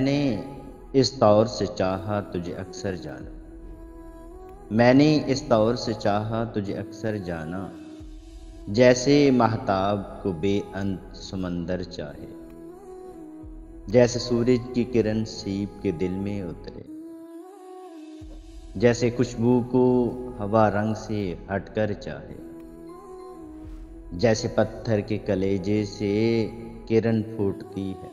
मैंने इस तौर से चाहा तुझे अक्सर जाना। मैंने इस तौर से चाहा तुझे अक्सर जाना, जैसे महताब को बेअंत समंदर चाहे। जैसे सूरज की किरण सीप के दिल में उतरे, जैसे खुशबू को हवा रंग से हटकर चाहे। जैसे पत्थर के कलेजे से किरण फूटती है,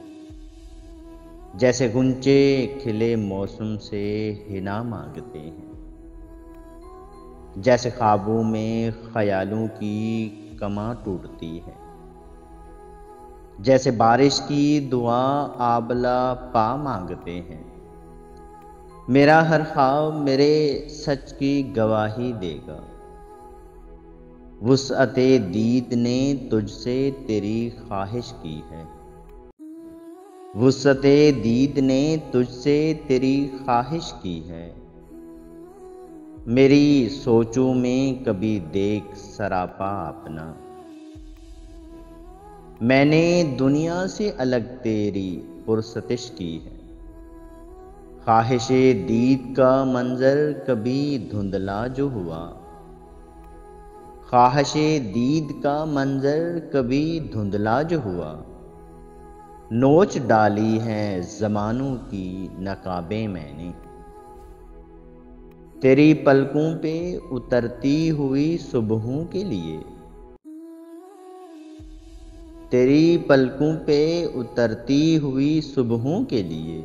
जैसे गुंचे खिले मौसम से हिना मांगते हैं। जैसे ख्वाबों में ख्यालों की कमां टूटती है, जैसे बारिश की दुआ आबला पा मांगते हैं। मेरा हर ख्वाब मेरे सच की गवाही देगा। वुसअते दीद ने तुझसे तेरी ख्वाहिश की है। वुसअते दीद ने तुझसे तेरी ख्वाहिश की है। मेरी सोचों में कभी देख सरापा अपना। मैंने दुनिया से अलग तेरी पुरसतिश की है। ख्वाहिशे दीद का मंजर कभी धुंधला जो हुआ। ख्वाहिशे दीद का मंजर कभी धुंधला जो हुआ। नोच डाली हैं ज़मानों की नकाबें मैंने। तेरी पलकों पे उतरती हुई सुबहों के लिए। तेरी पलकों पे उतरती हुई सुबहों के लिए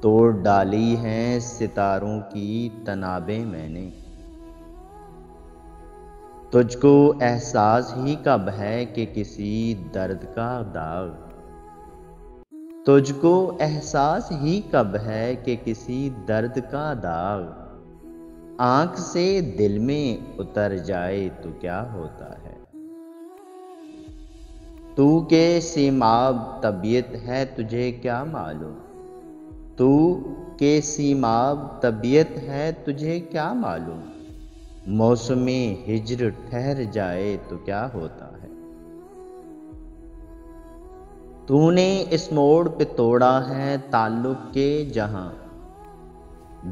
तोड़ डाली हैं सितारों की तनाबें मैंने। तुझको एहसास ही कब है कि किसी दर्द का दाग। तुझको एहसास ही कब है कि किसी दर्द का दाग आंख से दिल में उतर जाए तो क्या होता है। तू के सीमाब तबीयत है तुझे क्या मालूम। तू के सीमाब तबीयत है तुझे क्या मालूम। मौसमी हिज्र ठहर जाए तो क्या होता है। तूने इस मोड़ पे तोड़ा है ताल्लुक के जहां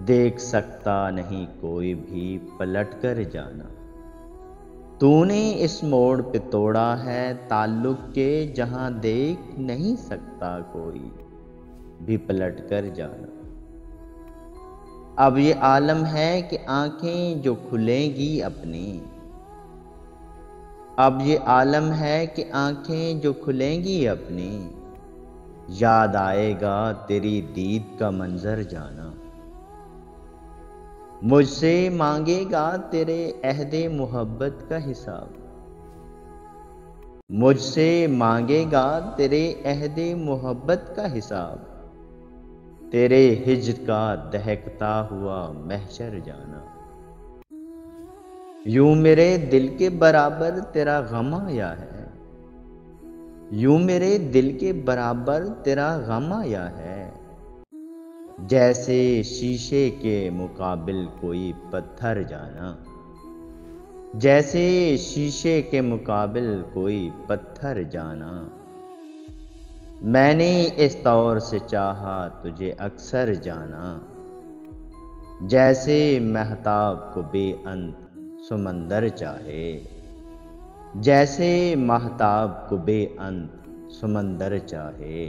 देख सकता नहीं कोई भी पलट कर जाना। तूने इस मोड़ पे तोड़ा है ताल्लुक के जहां देख नहीं सकता कोई भी पलट कर जाना। अब ये आलम है कि आंखें जो खुलेंगी अपनी। अब ये आलम है कि आंखें जो खुलेंगी अपनी याद आएगा तेरी दीद का मंजर जाना। मुझसे मांगेगा तेरे अहदे मोहब्बत का हिसाब। मुझसे मांगेगा तेरे अहदे मोहब्बत का हिसाब। तेरे हिज्र का दहकता हुआ महशर जाना। यूं मेरे दिल के बराबर तेरा गम आया है। यूं मेरे दिल के बराबर तेरा गम आया है। जैसे शीशे के मुकाबिल कोई पत्थर जाना। जैसे शीशे के मुकाबिल कोई पत्थर जाना। मैंने इस तौर से चाहा तुझे अक्सर जाना, जैसे महताब को बेअंत समंदर चाहे। जैसे महताब को बेअंत समंदर चाहे।